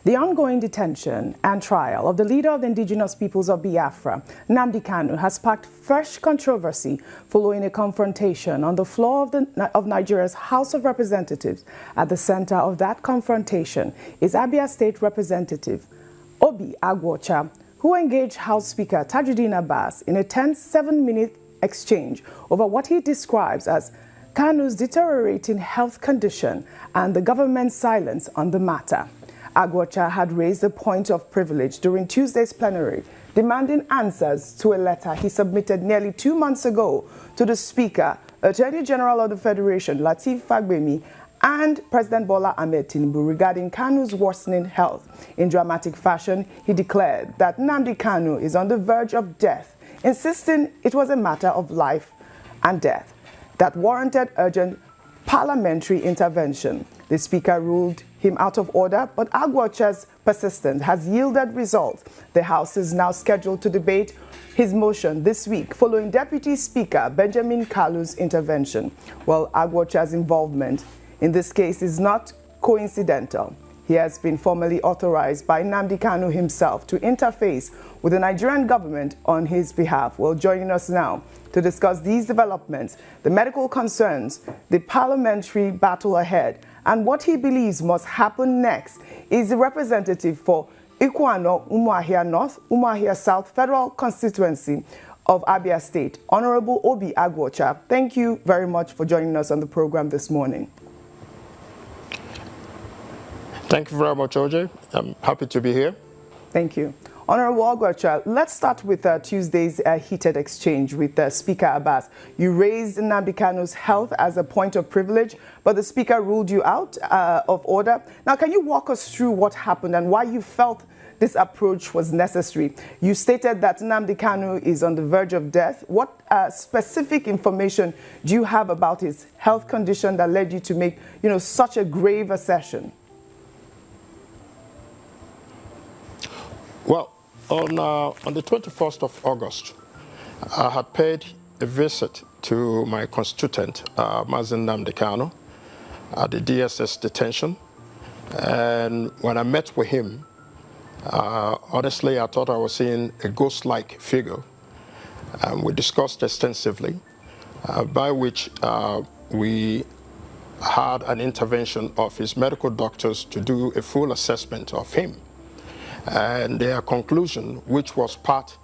The ongoing detention and trial of the leader of the Indigenous peoples of Biafra, Nnamdi Kanu, has sparked fresh controversy following a confrontation on the floor of Nigeria's House of Representatives. At the center of that confrontation is Abia State Representative Obi Agwocha, who engaged House Speaker Tajuddin Abbas in a tense 7-minute exchange over what he describes as Kanu's deteriorating health condition and the government's silence on the matter. Agwocha had raised a point of privilege during Tuesday's plenary, demanding answers to a letter he submitted nearly 2 months ago to the Speaker, Attorney General of the Federation, Lateef Fagbemi, and President Bola Ahmed Tinubu regarding Kanu's worsening health. In dramatic fashion, he declared that Nnamdi Kanu is on the verge of death, insisting it was a matter of life and death that warranted urgent parliamentary intervention. The Speaker ruled him out of order, but Agwocha's persistence has yielded results. The House is now scheduled to debate his motion this week, following Deputy Speaker Benjamin Kalu's intervention. Well, Agwocha's involvement in this case is not coincidental. He has been formally authorized by Nnamdi Kanu himself to interface with the Nigerian government on his behalf. Well, joining us now to discuss these developments, the medical concerns, the parliamentary battle ahead, and what he believes must happen next is the representative for Ikuano, Umuahia North, Umuahia South Federal Constituency of Abia State, Honorable Obi Agwocha. Thank you very much for joining us on the program this morning. Thank you very much, OJ. I'm happy to be here. Thank you. Honorable Agwocha, let's start with Tuesday's heated exchange with Speaker Abbas. You raised Nnamdi Kanu's health as a point of privilege, but the Speaker ruled you out of order. Now, can you walk us through what happened and why you felt this approach was necessary? You stated that Nnamdi Kanu is on the verge of death. What specific information do you have about his health condition that led you to make, such a grave assertion? Well, on the 21st of August, I had paid a visit to my constituent, Mazi Nnamdi Kanu, at the DSS detention. And when I met with him, honestly, I thought I was seeing a ghost-like figure. We discussed extensively, by which we had an intervention of his medical doctors to do a full assessment of him. And their conclusion, which was part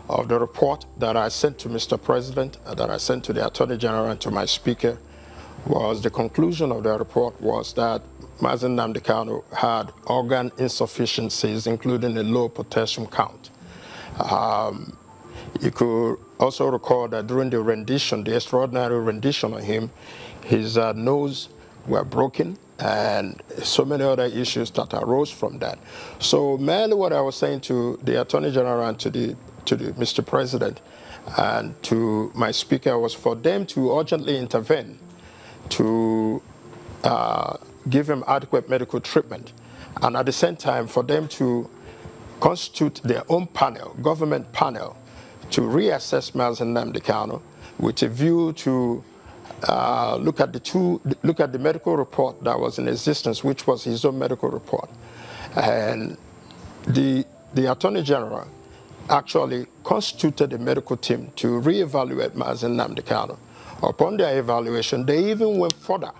of the report that I sent to Mr. President, that I sent to the Attorney General and to my Speaker, was the conclusion of the report was that Mazi Nnamdi Kanu had organ insufficiencies, including a low potassium count. You could also recall that during the rendition, the extraordinary rendition on him, his nose were broken, and so many other issues that arose from that. So mainly what I was saying to the Attorney General and to Mr. President and to my Speaker was for them to urgently intervene to give him adequate medical treatment, and at the same time for them to constitute their own panel, government panel, to reassess Mazi Nnamdi Kanu with a view to look at the medical report that was in existence, which was his own medical report. And the Attorney General actually constituted a medical team to reevaluate Mazi Nnamdi Kanu. Upon their evaluation, they even went further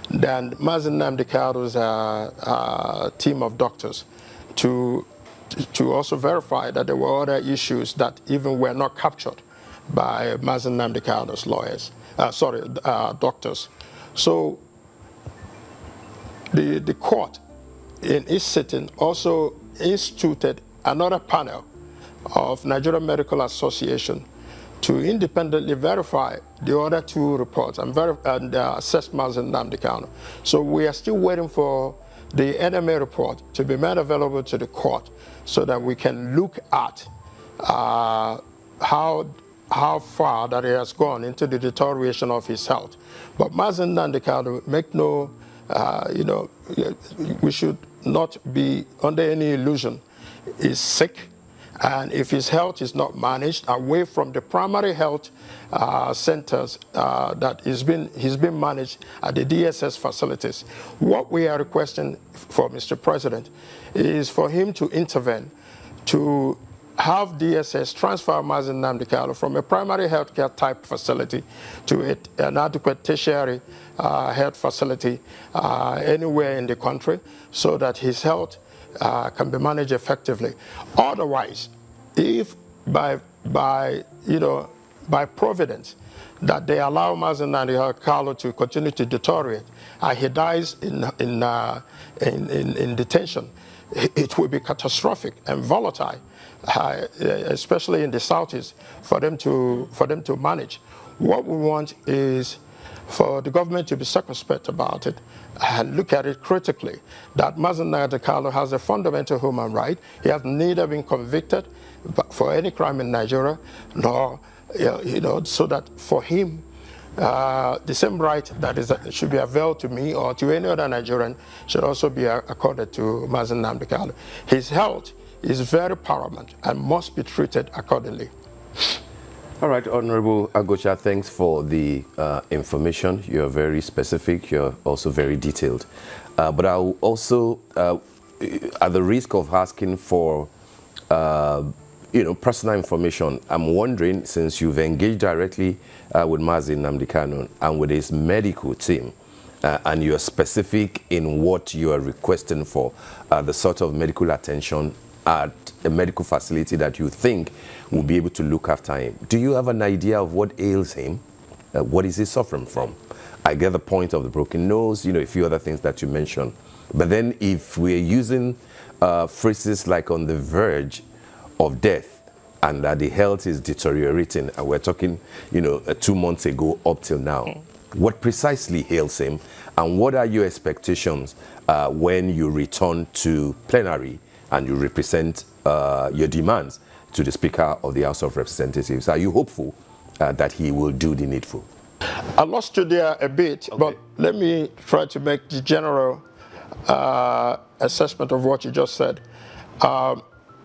than Mazi Nnamdi Kanu's team of doctors to also verify that there were other issues that even were not captured by Mazi Nnamdi Kanu's lawyers. Doctors. So the court in its sitting also instituted another panel of Nigerian Medical Association to independently verify the other two reports and assess Mazi Nnamdi Kanu. So we are still waiting for the NMA report to be made available to the court so that we can look at how far that he has gone into the deterioration of his health. But Mazi Nnamdi Kanu, make no, we should not be under any illusion. He's sick, And if his health is not managed away from the primary health centers that he's been managed at the DSS facilities, what we are requesting for Mr. President is for him to intervene to have DSS transfer Mazi Nnamdi Kanu from a primary healthcare type facility to an adequate tertiary health facility anywhere in the country, so that his health can be managed effectively. Otherwise, if by providence that they allow Mazi Nnamdi Kanu to continue to deteriorate and he dies in detention, it will be catastrophic and volatile, especially in the Southeast, for them to manage. What we want is for the government to be circumspect about it and look at it critically, that Mazi Nnamdi Kanu has a fundamental human right. He has neither been convicted for any crime in Nigeria, nor, so that for him, the same right that should be availed to me or to any other Nigerian should also be accorded to Mazi Nnamdi Kanu. His health is very paramount and must be treated accordingly. All right, Honorable Agocha, thanks for the information. You're very specific. You're also very detailed. But I'll also, at the risk of asking for personal information, I'm wondering, since you've engaged directly with Mazi Nnamdi Kanu and with his medical team, and you're specific in what you are requesting for, the sort of medical attention at a medical facility that you think will be able to look after him. Do you have an idea of what ails him? What is he suffering from? I get the point of the broken nose, a few other things that you mentioned. But then if we're using phrases like on the verge of death and that the health is deteriorating, and we're talking, 2 months ago up till now, what precisely ails him, and what are your expectations when you return to plenary and you represent your demands to the Speaker of the House of Representatives? Are you hopeful that he will do the needful? I lost you there a bit, okay, but let me try to make the general assessment of what you just said.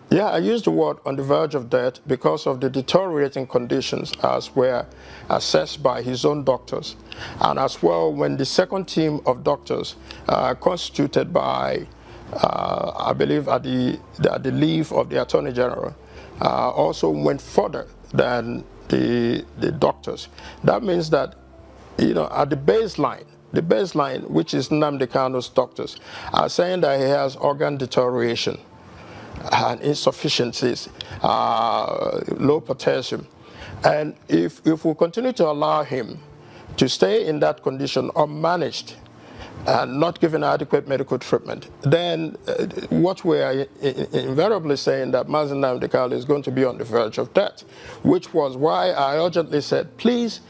Yeah, I used the word on the verge of death because of the deteriorating conditions as were assessed by his own doctors. And as well, when the second team of doctors constituted by, I believe, at the leave of the Attorney General, also went further than the doctors. That means that, at the baseline, which is Nnamdi Kanu's doctors, are saying that he has organ deterioration and insufficiencies, low potassium. And if we continue to allow him to stay in that condition unmanaged and not given adequate medical treatment, then what we are invariably saying that Mazi Nnamdi Kanu is going to be on the verge of death, which was why I urgently said, please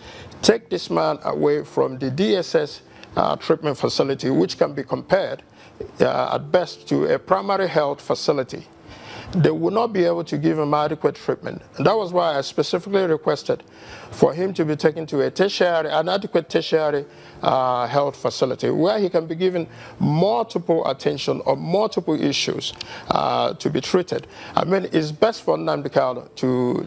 take this man away from the DSS treatment facility, which can be compared at best to a primary health facility. They will not be able to give him adequate treatment. And that was why I specifically requested for him to be taken to an adequate tertiary health facility where he can be given multiple attention on multiple issues to be treated. I mean, it's best for Nnamdi Kanu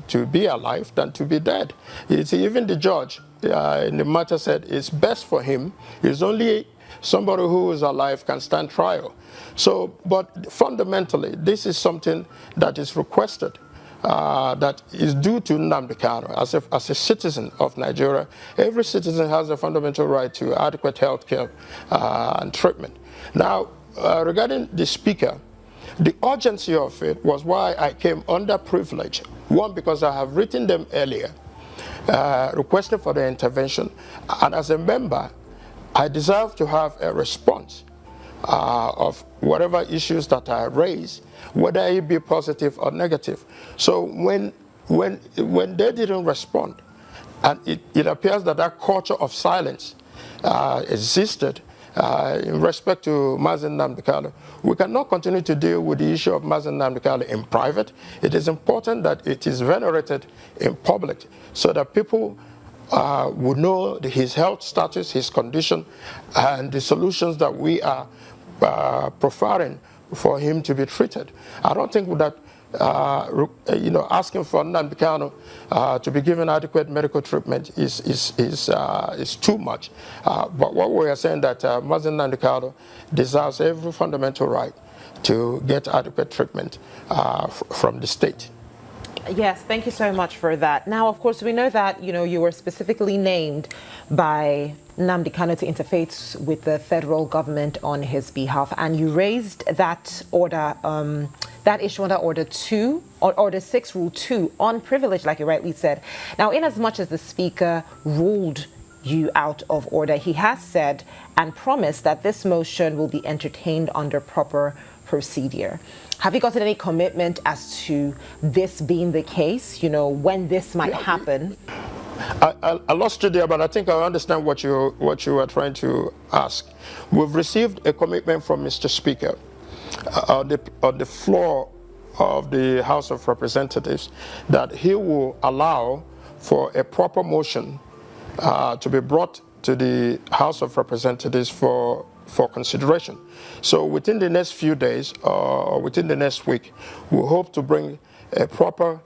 to be alive than to be dead. Even the judge in the matter said it's best for him. It's only somebody who is alive can stand trial. So, but fundamentally, this is something that is requested, that is due to Nnamdi Kanu as a citizen of Nigeria. Every citizen has a fundamental right to adequate health care and treatment. Now, regarding the Speaker, the urgency of it was why I came under privilege. One, because I have written them earlier, requesting for their intervention, and as a member, I deserve to have a response of whatever issues that I raise, whether it be positive or negative. So when they didn't respond, and it appears that that culture of silence existed in respect to Mazi Nnamdi Kanu, we cannot continue to deal with the issue of Mazi Nnamdi Kanu in private. It is important that it is venerated in public so that people would know his health status, his condition, and the solutions that we are providing for him to be treated. I don't think that asking for Nnamdi Kanu to be given adequate medical treatment is too much. But what we are saying that Mazi Nnamdi Kanu deserves every fundamental right to get adequate treatment from the state. Yes, thank you so much for that. Now, of course, we know that, you were specifically named by Nnamdi Kanu to interface with the federal government on his behalf, and you raised that order, that issue under Order 2, or Order 6, Rule 2, on privilege, like you rightly said. Now, in as much as the Speaker ruled you out of order, he has said and promised that this motion will be entertained under proper procedure. Have you gotten any commitment as to this being the case, when this might happen? I lost you there, but I think I understand what you are trying to ask. We've received a commitment from Mr. Speaker on the floor of the House of Representatives that he will allow for a proper motion to be brought to the House of Representatives for consideration. So within the next few days or within the next week, we hope to bring a proper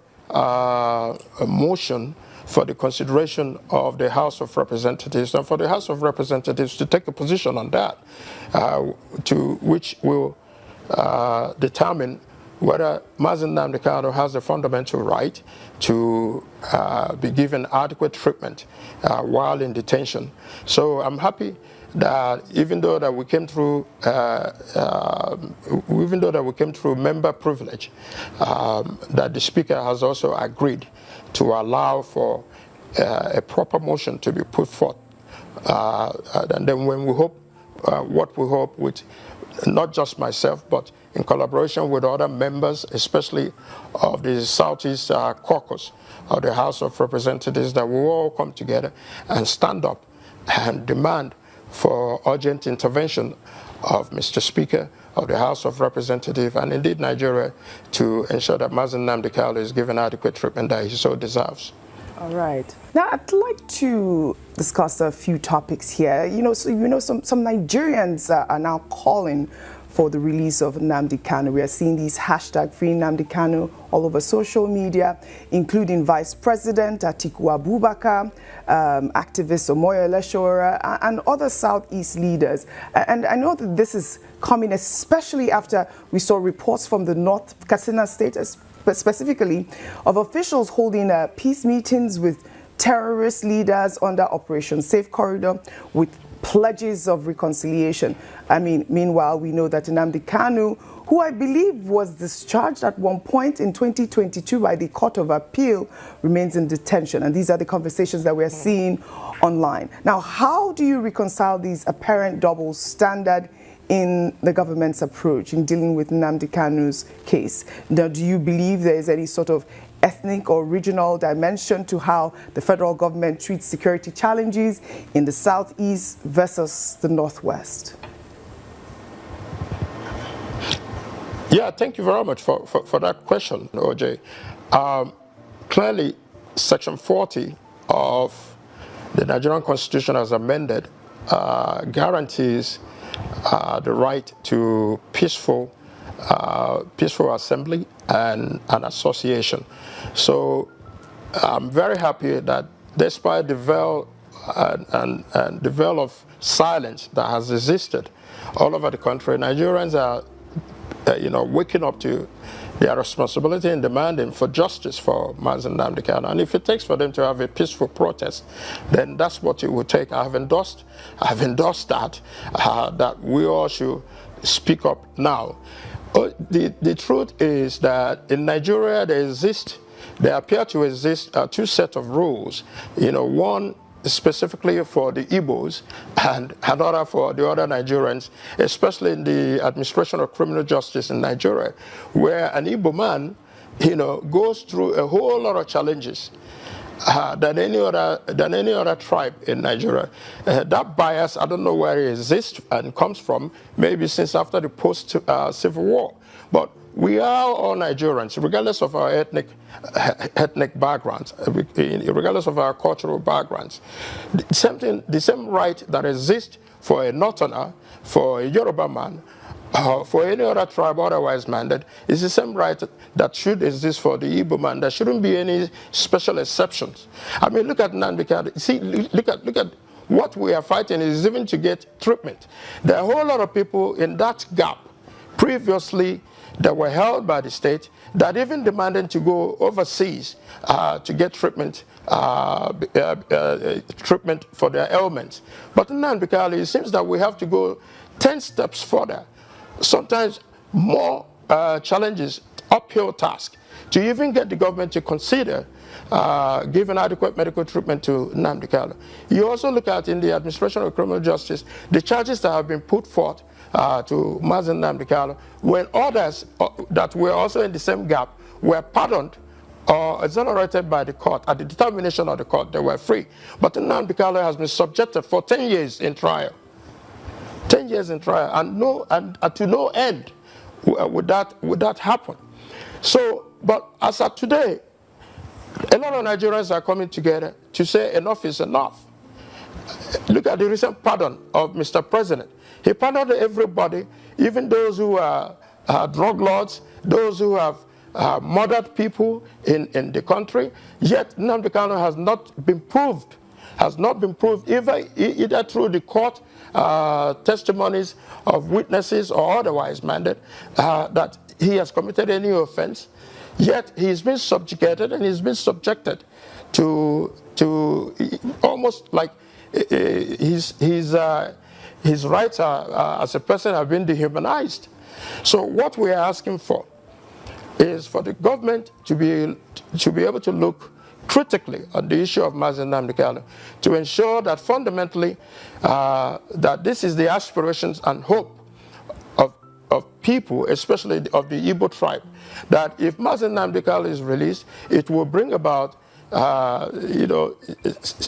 motion for the consideration of the House of Representatives, and for the House of Representatives to take a position on that, to which will determine whether Mazi Nnamdi Kanu has a fundamental right to be given adequate treatment while in detention. So I'm happy that even though that we came through member privilege, that the Speaker has also agreed to allow for a proper motion to be put forth, and then when we hope, what we hope with not just myself, but in collaboration with other members, especially of the Southeast Caucus of the House of Representatives, that we all come together and stand up and demand for urgent intervention of Mr. Speaker of the House of Representatives and indeed Nigeria to ensure that Mazi Nnamdi Kanu is given adequate treatment that he so deserves. All right. Now, I'd like to discuss a few topics here. Some Nigerians are now calling for the release of Nnamdi Kanu. We are seeing these hashtag Free Nnamdi Kanu all over social media, including Vice President Atiku Abubakar, activist Omoyo Eleshora, and other Southeast leaders. And I know that this is coming especially after we saw reports from the North Katsina State, specifically of officials holding peace meetings with terrorist leaders under Operation Safe Corridor with pledges of reconciliation. Meanwhile, we know that Nnamdi Kanu, who I believe was discharged at one point in 2022 by the Court of Appeal, remains in detention. And these are the conversations that we're seeing online. Now, how do you reconcile these apparent double standard in the government's approach in dealing with Nnamdi Kanu's case? Now, do you believe there is any sort of ethnic or regional dimension to how the federal government treats security challenges in the Southeast versus the Northwest? Yeah, thank you very much for that question, OJ. Clearly, Section 40 of the Nigerian Constitution as amended guarantees the right to peaceful assembly and association. So I'm very happy that despite the veil and the veil of silence that has existed all over the country, Nigerians are waking up to their responsibility and demanding for justice for Mazi Nnamdi Kanu. And if it takes for them to have a peaceful protest, then that's what it would take. I've endorsed that, that we all should speak up now. The truth is that in Nigeria there appear to exist two sets of rules. One specifically for the Igbos and another for the other Nigerians, especially in the administration of criminal justice in Nigeria, where an Igbo man, goes through a whole lot of challenges than any other tribe in Nigeria. That bias, I don't know where it exists and comes from, maybe since after the post-Civil War. But we are all Nigerians, regardless of our ethnic backgrounds, regardless of our cultural backgrounds. The same right that exists for a Northerner, for a Yoruba man, for any other tribe otherwise minded, it's the same right that should exist for the Igbo man. There shouldn't be any special exceptions. I mean, look at Nnamdi Kanu. See, look at what we are fighting is even to get treatment. There are a whole lot of people in that gap previously that were held by the state that even demanded to go overseas to get treatment, treatment for their ailments. But in Nnamdi Kanu, it seems that we have to go 10 steps further, sometimes more challenges, uphill task, to even get the government to consider giving adequate medical treatment to Nnamdi Kanu. You also look at in the administration of criminal justice, the charges that have been put forth to Mazi Nnamdi Kanu, when others that were also in the same gap were pardoned or exonerated by the court. At the determination of the court, they were free. But Nnamdi Kanu has been subjected for 10 years in trial. 10 years in trial, and to no end would that happen. So, but as of today, a lot of Nigerians are coming together to say enough is enough. Look at the recent pardon of Mr. President. He pardoned everybody, even those who are drug lords, those who have murdered people in the country. Yet Nnamdi Kanu has not been proved either through the court testimonies of witnesses or otherwise minded that he has committed any offense. Yet he's been subjugated and he's been subjected to almost like his rights as a person have been dehumanized. So what we are asking for is for the government to be able to look critically on the issue of Mazi Nnamdi Kanu, to ensure that fundamentally that this is the aspirations and hope of people, especially of the Igbo tribe, that if Mazi Nnamdi Kanu is released, it will bring about, it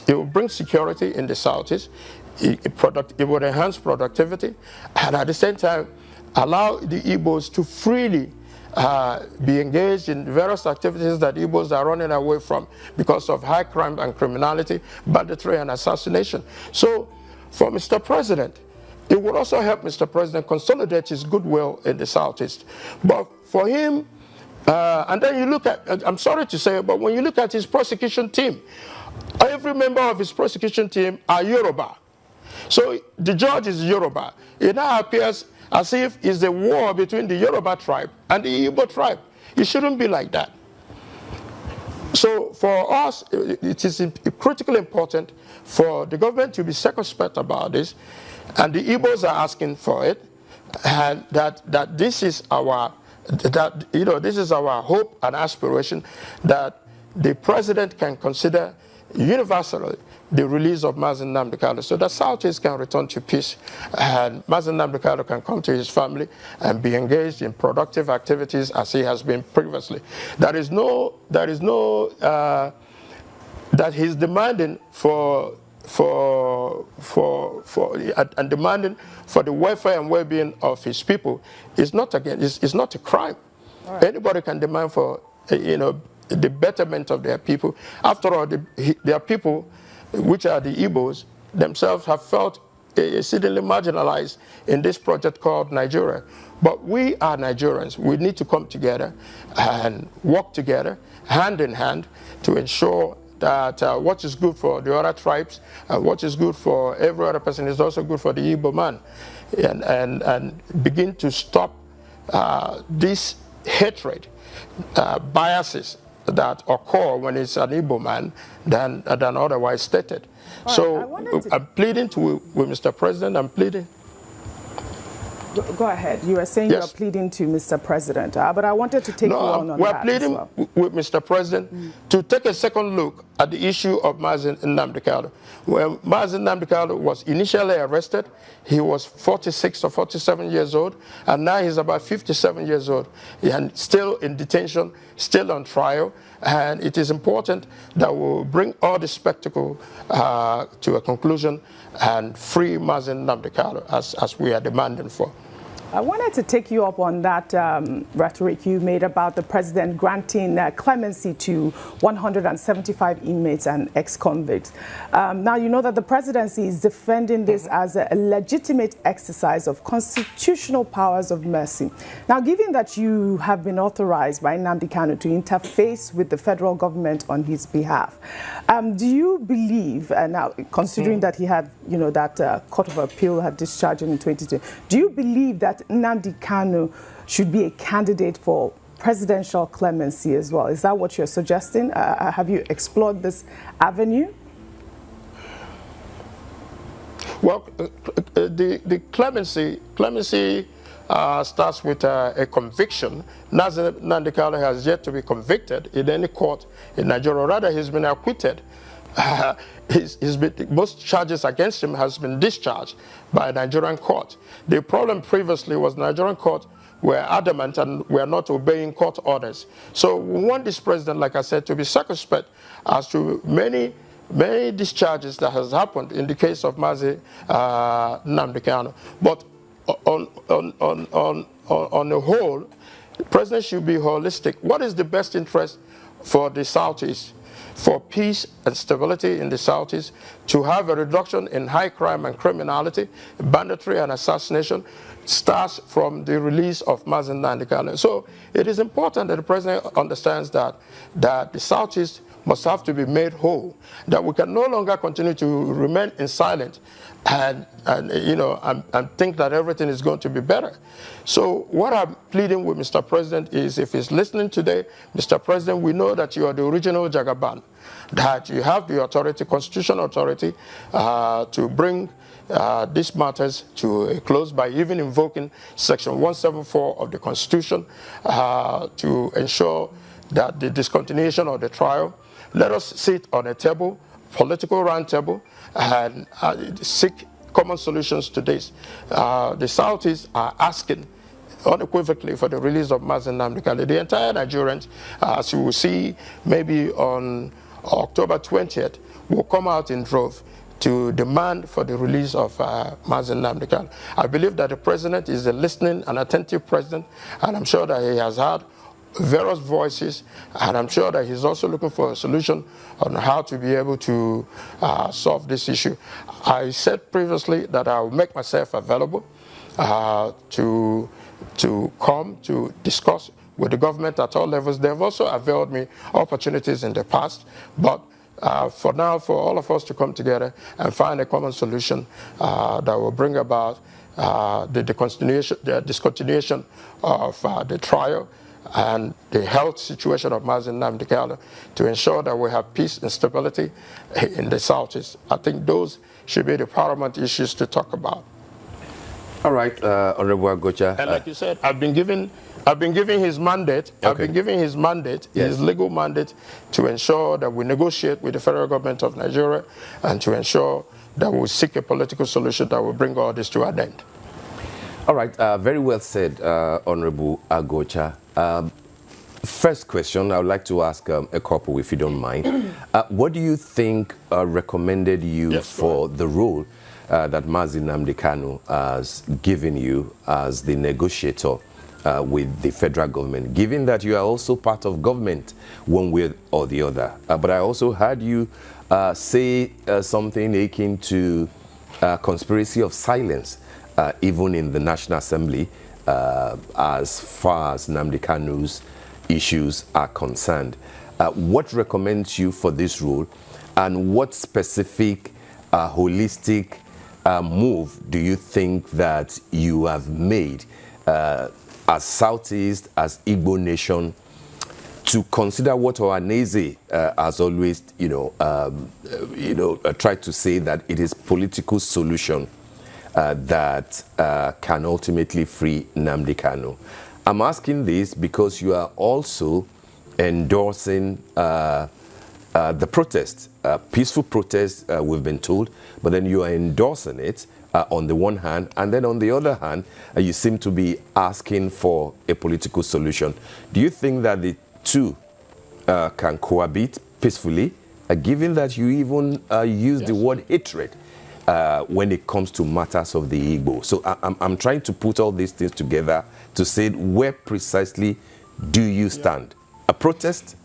will bring security in the Southeast, it would enhance productivity, and at the same time, allow the Igbos to freely be engaged in various activities that Igbos are running away from because of high crime and criminality, banditry and assassination. So for Mr. President, it would also help Mr. President consolidate his goodwill in the Southeast. But for him, and then you look at, I'm sorry to say, but when you look at his prosecution team, every member of his prosecution team are Yoruba. So the judge is Yoruba. It now appears as if it's a war between the Yoruba tribe and the Igbo tribe. It shouldn't be like that. So for us, it is critically important for the government to be circumspect about this, and the Igbos are asking for it, and that this is our this is our hope and aspiration, that the president can consider universally the release of Mazi Nnamdi Kanu, so that Southeast can return to peace, and Mazi Nnamdi Kanu can come to his family and be engaged in productive activities as he has been previously. That he's demanding and demanding for the welfare and well-being of his people is not it's not a crime. Right. Anybody can demand for the betterment of their people. After all, their people, which are the Igbos, themselves have felt exceedingly marginalized in this project called Nigeria. But we are Nigerians. We need to come together and work together, hand in hand, to ensure that what is good for the other tribes, what is good for every other person is also good for the Igbo man, and begin to stop this hatred, biases that occur when it's an Igbo man than otherwise stated. Right, so I'm pleading with Mr. President, I'm pleading. Go ahead. You were saying yes. You're pleading to Mr. President, but I wanted to take you on that. We're pleading with Mr. President to take a second look at the issue of Mazi Nnamdi Kanu. When Mazi Nnamdi Kanu was initially arrested, he was 46 or 47 years old, and now he's about 57 years old, and still in detention, still on trial. And it is important that we'll bring all the spectacle to a conclusion and free Mazi Nnamdi Kanu as we are demanding for. I wanted to take you up on that rhetoric you made about the president granting clemency to 175 inmates and ex-convicts. Now, you know that the presidency is defending this as a legitimate exercise of constitutional powers of mercy. Now, given that you have been authorized by Nnamdi Kanu to interface with the federal government on his behalf, do you believe, now considering that he had, you know, that Court of Appeal had discharged him in 2020, do you believe that Nnamdi Kanu should be a candidate for presidential clemency as well? Is that what you're suggesting? Have you explored this avenue? Well, the clemency starts with a conviction. Mazi Nnamdi Kanu has yet to be convicted in any court in Nigeria. Rather, he's been acquitted. Most charges against him has been discharged by a Nigerian court. The problem previously was Nigerian court were adamant and were not obeying court orders. So we want this president, like I said, to be circumspect as to many discharges that has happened in the case of Mazi Nnamdi Kanu. But on the whole, the president should be holistic. What is the best interest for the Southeast? For peace and stability in the Southeast, to have a reduction in high crime and criminality, banditry and assassination, starts from the release of Mazi Nnamdi Kanu. So it is important that the president understands that the Southeast must have to be made whole, that we can no longer continue to remain in silence and think that everything is going to be better. So what I'm pleading with Mr. President is, if he's listening today, Mr. President, we know that you are the original Jagaban, that you have the authority, constitutional authority, to bring these matters to a close by even invoking Section 174 of the Constitution to ensure that the discontinuation of the trial. Let us sit on a table, political round table, and seek common solutions to this. The Southeast are asking unequivocally for the release of Mazi Nnamdi Kanu. The entire Nigerians, as you will see, maybe on October 20th, will come out in droves to demand for the release of Mazi Nnamdi Kanu. I believe that the president is a listening and attentive president, and I'm sure that he has heard various voices, and I'm sure that he's also looking for a solution on how to be able to solve this issue. I said previously that I will make myself available to come to discuss with the government at all levels. They've also availed me opportunities in the past, but for now, for all of us to come together and find a common solution that will bring about the discontinuation of the trial and the health situation of Mazi Nnamdi Kanu, to ensure that we have peace and stability in the Southeast. I think those should be the paramount issues to talk about. All right, Honorable Agocha. And like you said, I've been given his mandate. Okay. I've been giving his mandate, yes, his legal mandate, to ensure that we negotiate with the federal government of Nigeria and to ensure that we seek a political solution that will bring all this to an end. All right, very well said, Honorable Agocha. First question, I would like to ask a couple, if you don't mind. What do you think recommended you, yes, for the role that Mazi Nnamdi Kanu has given you as the negotiator with the federal government, given that you are also part of government one way or the other? But I also heard you say something akin to conspiracy of silence, even in the National Assembly, as far as Nnamdi Kanu's issues are concerned. What recommends you for this role, and what specific holistic move do you think that you have made as Southeast, as Igbo nation, to consider what Ohaneze has always, tried to say, that it is political solution that can ultimately free Nnamdi Kanu? I'm asking this because you are also endorsing the protest, peaceful protest, we've been told, but then you are endorsing it on the one hand, and then on the other hand, you seem to be asking for a political solution. Do you think that the two can cohabit peacefully, given that you even use, yes, the word hatred when it comes to matters of the Igbo. So I'm trying to put all these things together to say, where precisely do you stand? A protest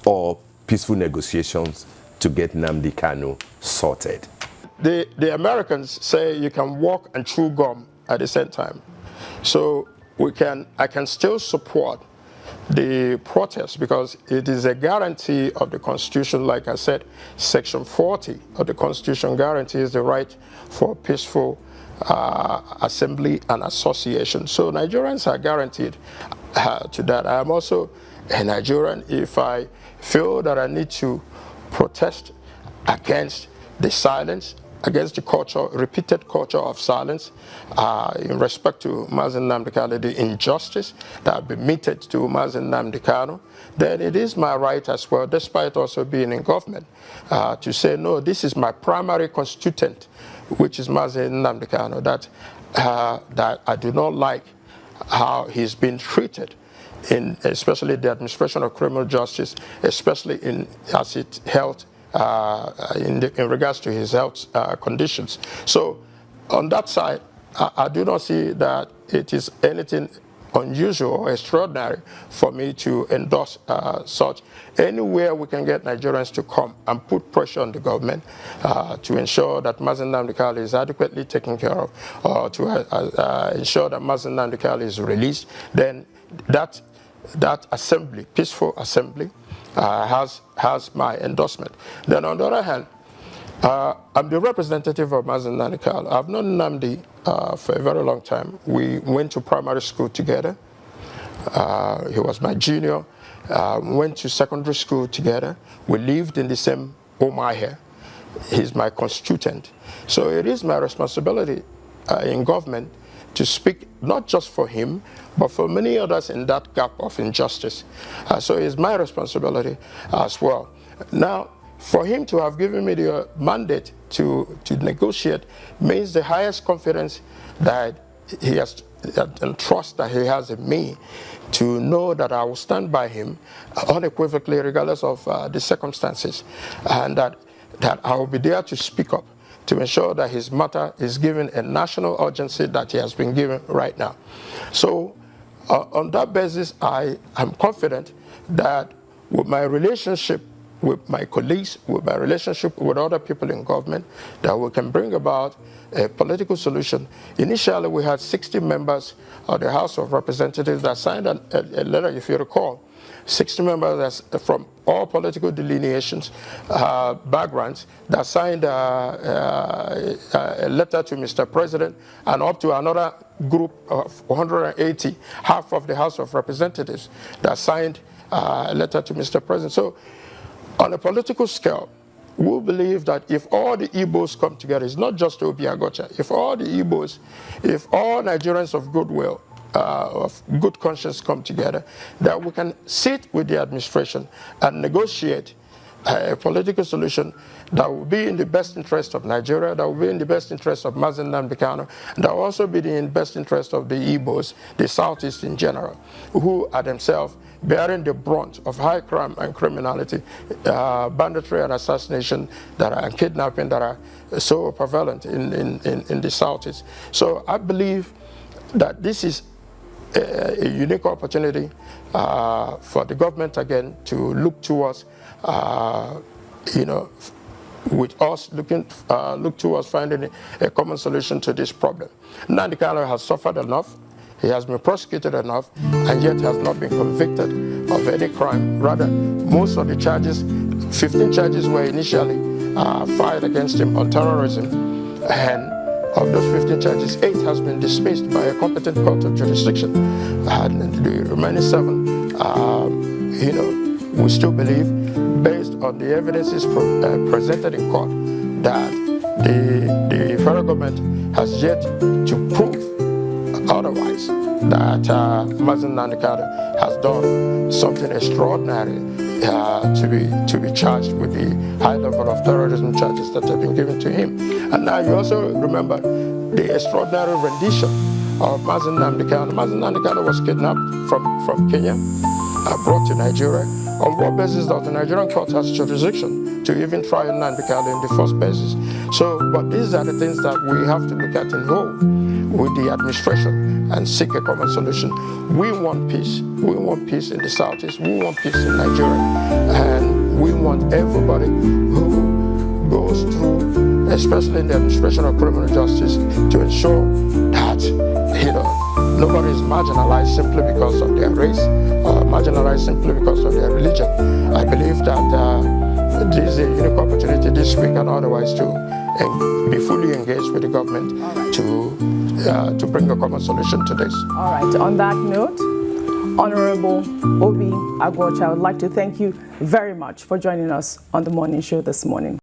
or peaceful negotiations to get Nnamdi Kanu sorted? The Americans say you can walk and chew gum at the same time. So I can still support the protest because it is a guarantee of the Constitution. Like I said, Section 40 of the Constitution guarantees the right for peaceful assembly and association. So Nigerians are guaranteed to that. I am also a Nigerian. If I feel that I need to protest against the silence, against the culture, repeated culture of silence in respect to Mazi Nnamdi Kanu, the injustice that have been meted to Mazi Nnamdi Kanu, then it is my right as well, despite also being in government, to say, no, this is my primary constituent, which is Mazi Nnamdi Kanu, that I do not like how he's been treated, especially the administration of criminal justice, especially as it held in regards to his health conditions. So on that side, I do not see that it is anything unusual or extraordinary for me to endorse such. Anywhere we can get Nigerians to come and put pressure on the government to ensure that Mazi Nnamdi Kanu is adequately taken care of, or to ensure that Mazi Nnamdi Kanu is released, then that assembly, peaceful assembly, has my endorsement. Then on the other hand, I'm the representative of Mazi Nnamdi Kanu. I've known Nnamdi for a very long time. We went to primary school together. He was my junior. Went to secondary school together. We lived in the same home here. He's my constituent. So it is my responsibility in government to speak not just for him, but for many others in that gap of injustice. So it's my responsibility as well. Now, for him to have given me the mandate to negotiate means the highest confidence that he has and trust that he has in me, to know that I will stand by him unequivocally regardless of the circumstances, and that I will be there to speak up, to ensure that his matter is given a national urgency that he has been given right now. So on that basis, I am confident that with my relationship with my colleagues, with my relationship with other people in government, that we can bring about a political solution. Initially, we had 60 members of the House of Representatives that signed a letter, if you recall, 60 members from all political delineations, backgrounds, that signed a letter to Mr. President, and up to another group of 180, half of the House of Representatives, that signed a letter to Mr. President. So on a political scale, we believe that if all the Igbos come together, it's not just Obi Agocha, if all the Igbos, if all Nigerians of goodwill, of good conscience come together, that we can sit with the administration and negotiate a political solution that will be in the best interest of Nigeria, that will be in the best interest of Mazi Nnamdi Kanu, and that will also be in the best interest of the Igbos, the Southeast in general, who are themselves bearing the brunt of high crime and criminality, banditry and assassination, and kidnapping that are so prevalent in the Southeast. So I believe that this is a unique opportunity for the government again to look towards, with us look towards finding a common solution to this problem. Nnamdi Kanu has suffered enough. He has been prosecuted enough, and yet has not been convicted of any crime. Rather, most of the charges, 15 charges, were initially filed against him on terrorism, and of those 15 charges, 8 has been dismissed by a competent court of jurisdiction. And the remaining 7, we still believe, based on the evidences presented in court, that the federal government has yet to prove otherwise, that Mazi Nnamdi Kanu has done something extraordinary to be charged with the high level of terrorism charges that have been given to him. And now you also remember the extraordinary rendition of Mazi Nnamdi Kanu. Mazi Nnamdi Kanu was kidnapped from Kenya, brought to Nigeria. On what basis does the Nigerian court has jurisdiction to even try Nnamdi Kanu in the first basis? So, but these are the things that we have to look at involved with the administration and seek a common solution. We want peace. We want peace in the Southeast. We want peace in Nigeria. And we want everybody who goes through, especially in the administration of criminal justice, to ensure that, nobody is marginalized simply because of their race, or marginalized simply because of their religion. I believe that this is a unique opportunity this week and otherwise to be fully engaged with the government to bring a common solution to this. All right. On that note, Honorable Obi Agwocha, I would like to thank you very much for joining us on the morning show this morning.